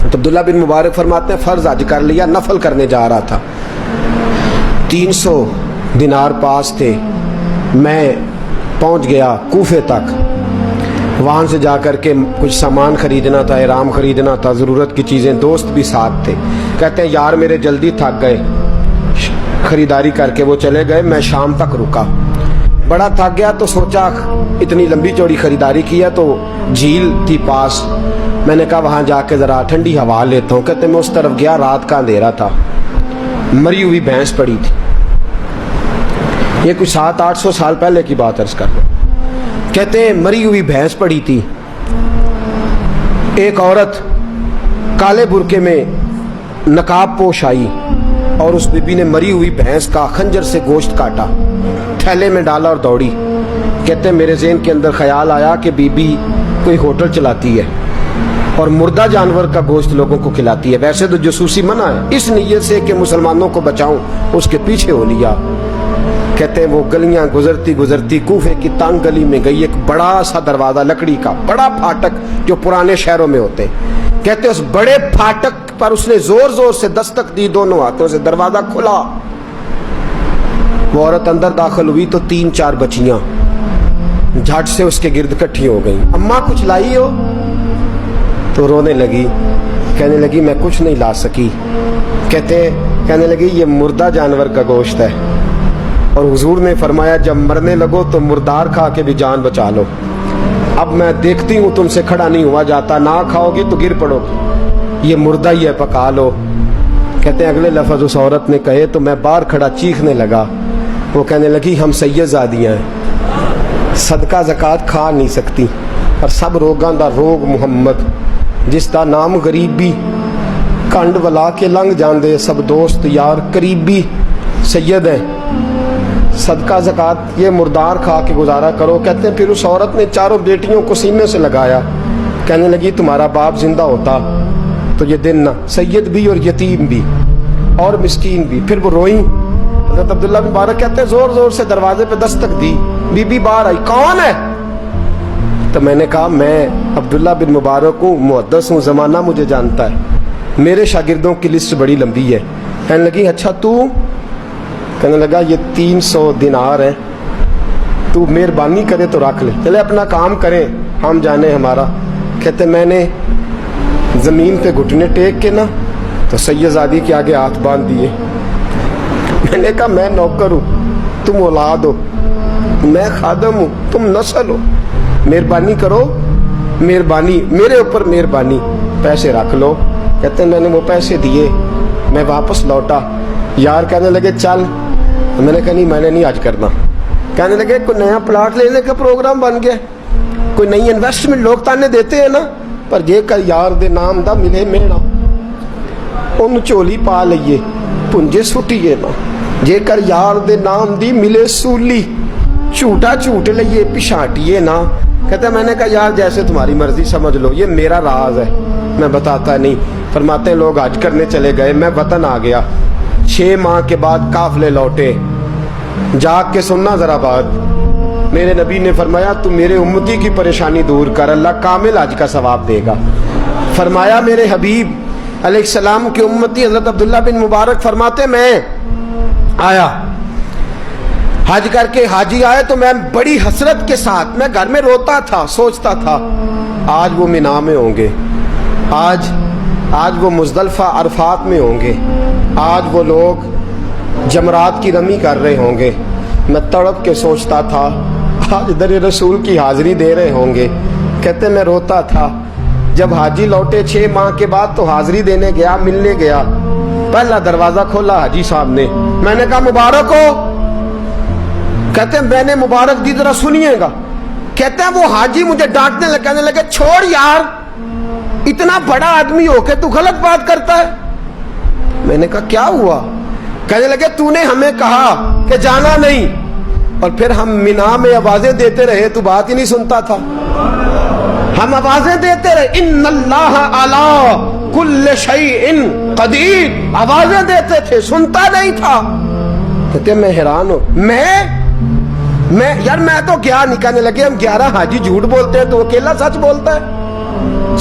تو عبداللہ بن مبارک فرماتے ہیں فرض حج کر لیا, نفل کرنے جا رہا تھا, 300 دینار پاس تھے, میں پہنچ گیا کوفے تک, وہاں سے جا کر کے کچھ سامان خریدنا تھا, احرام خریدنا تھا, ضرورت کی چیزیں, دوست بھی ساتھ تھے. کہتے ہیں یار میرے جلدی تھک گئے, خریداری کر کے وہ چلے گئے, میں شام تک رکا, بڑا تھک گیا تو سوچا اتنی لمبی چوڑی خریداری کی ہے تو جھیل تھی پاس, میں نے کہا وہاں جا کے ذرا ٹھنڈی ہوا لیتا ہوں. کہتے ہیں میں اس طرف گیا, رات کا اندھیرا تھا, مری ہوئی بھینس پڑی تھی, یہ کچھ 700-800 سال پہلے کی بات عرض کر رہا ہوں. کہتے ہیں مری ہوئی بھینس پڑی تھی, ایک عورت کالے برقعے میں نقاب پوش آئی اور اس بی بی نے مری ہوئی بھینس کا خنجر سے گوشت کاٹا, تھیلے میں ڈالا اور دوڑی. کہتے ہیں میرے ذہن کے اندر خیال آیا کہ بی بی کوئی ہوٹل چلاتی ہے اور مردہ جانور کا گوشت لوگوں کو کھلاتی ہے, ویسے تو جاسوسی منع ہے, اس نیت سے کہ مسلمانوں کو بچاؤں اس کے پیچھے ہو لیا. کہتے ہیں وہ گلیاں گزرتی گزرتی کوفے کی تنگ گلی میں گئی, ایک بڑا سا دروازہ لکڑی کا, بڑا پھاٹک جو پرانے شہروں میں ہوتے. کہتے ہیں اس بڑے پھاٹک پر اس نے زور زور سے دستک دی, دونوں ہاتھوں سے دروازہ کھلا, وہ عورت اندر داخل ہوئی تو 3-4 بچیاں جھٹ سے اس کے گرد اکٹھی ہو گئیں. اماں کچھ لائی ہو؟ تو رونے لگی, کہنے لگی میں کچھ نہیں لا سکی. کہنے لگی یہ مردہ جانور کا گوشت ہے, اور حضور نے فرمایا جب مرنے لگو تو مردار کھا کے بھی جان بچا لو. اب میں دیکھتی ہوں تم سے کھڑا نہیں ہوا جاتا, نہ کھاؤ گی تو گر پڑو گی, یہ مردہ ہی ہے پکا لو. کہتے ہیں اگلے لفظ اس عورت نے کہے تو میں باہر کھڑا چیخنے لگا. وہ کہنے لگی ہم سید زادیاں ہیں, صدقہ زکات کھا نہیں سکتی, اور سب روگاں دا روگ محمد, جس دا نام غریبی, کنڈ ولا کے لنگ جاندے سب دوست یار قریبی سید ہیں, صدقہ زکات یہ مردار کھا کے گزارا کرو. کہتے ہیں پھر اس عورت نے 4 بیٹیوں کو سینے سے لگایا, کہنے لگی تمہارا باپ زندہ ہوتا تو یہ دن نہ, سید بھی اور یتیم بھی اور مسکین بھی. پھر وہ روئیں. حضرت عبداللہ بن مبارک کہتے ہیں زور زور سے دروازے پہ دستک دی, بی بی باہر آئی, کون ہے؟ تو میں نے کہا میں عبداللہ بن مبارک ہوں, محدث ہوں, زمانہ مجھے جانتا ہے, میرے شاگردوں کی لسٹ بڑی لمبی ہے. کہنے لگی اچھا تو؟ کہنے لگا یہ 300 دینار ہیں, تو مہربانی کرے تو رکھ لے, چلے اپنا کام کریں ہم جانے ہمارا. کہتے میں نے زمین پہ گھٹنے ٹیک کے نا تو سید زادی کے آگے ہاتھ باندھ دیے. میں نے کہا میں نوکر ہوں, تم اولاد ہو, میں خادم ہوں, تم نسل ہو, مہربانی کرو, مہربانی میرے اوپر مہربانی, پیسے رکھ لو. کہتے ہیں میں نے وہ پیسے دیے, میں واپس لوٹا. یار کہنے لگے چل, میں نے کہا نہیں میں نے نہیں حج کرنا. کہنے لگے کوئی نیا پلاٹ لینے کا پروگرام بن گیا, کوئی نئی انویسٹمنٹ, لوگ تانے دیتے ہیں نا, پر جے کر یار دے نام دا ملے میڑا ان چولی پا لئیے پنجے سٹیے نا, جے کر یار دے نام دی ملے سولی جھوٹا جھوٹ لئیے پچھاٹیے نا. کہتے ہیں میں نے کہا یار جیسے تمہاری مرضی سمجھ لو, یہ میرا راز ہے میں بتاتا نہیں. فرماتے ہیں لوگ حج کرنے چلے گئے, میں وطن آ گیا. 6 ماہ کے بعد قافلے لوٹے. جاگ کے سننا ذرا بات, میرے نبی نے فرمایا تو میرے امتی کی پریشانی دور کر, اللہ کامل حج کا ثواب دے گا. فرمایا میرے حبیب علیہ السلام کی امتی حضرت عبداللہ بن مبارک فرماتے میں آیا حج کر کے, حاجی آئے تو میں بڑی حسرت کے ساتھ, میں گھر میں روتا تھا, سوچتا تھا آج وہ مینا میں ہوں گے, آج وہ مزدلفہ عرفات میں ہوں گے, آج وہ لوگ جمرات کی رمی کر رہے ہوں گے. میں تڑپ کے سوچتا تھا آج در رسول کی حاضری دے رہے ہوں گے. کہتے میں روتا تھا. جب حاجی لوٹے 6 ماہ کے بعد تو حاضری دینے گیا, ملنے گیا, پہلا دروازہ کھولا حاجی صاحب نے. میں نے کہا مبارک ہو. کہتے ہیں میں نے مبارک دی, ذرا سنیے گا. کہتے ہیں وہ حاجی مجھے ڈانٹنے لگے, کہنے لگے چھوڑ یار, اتنا بڑا آدمی ہو کے تو غلط بات کرتا ہے. میں نے کہا کیا ہوا؟ کہنے لگے تو نے ہمیں کہا کہ جانا نہیں, اور پھر ہم مینا میں آوازیں دیتے رہے, تو بات ہی نہیں سنتا تھا. ہم آوازیں دیتے رہے ان اللہ علی کل شیء قدیر, آوازیں دیتے تھے, سنتا نہیں تھا. کہتے میں حیران ہوں, میں یار میں تو گیا نہیں. کہنے لگے ہم 11 حاجی جھوٹ بولتے ہیں تو اکیلا سچ بولتا ہے.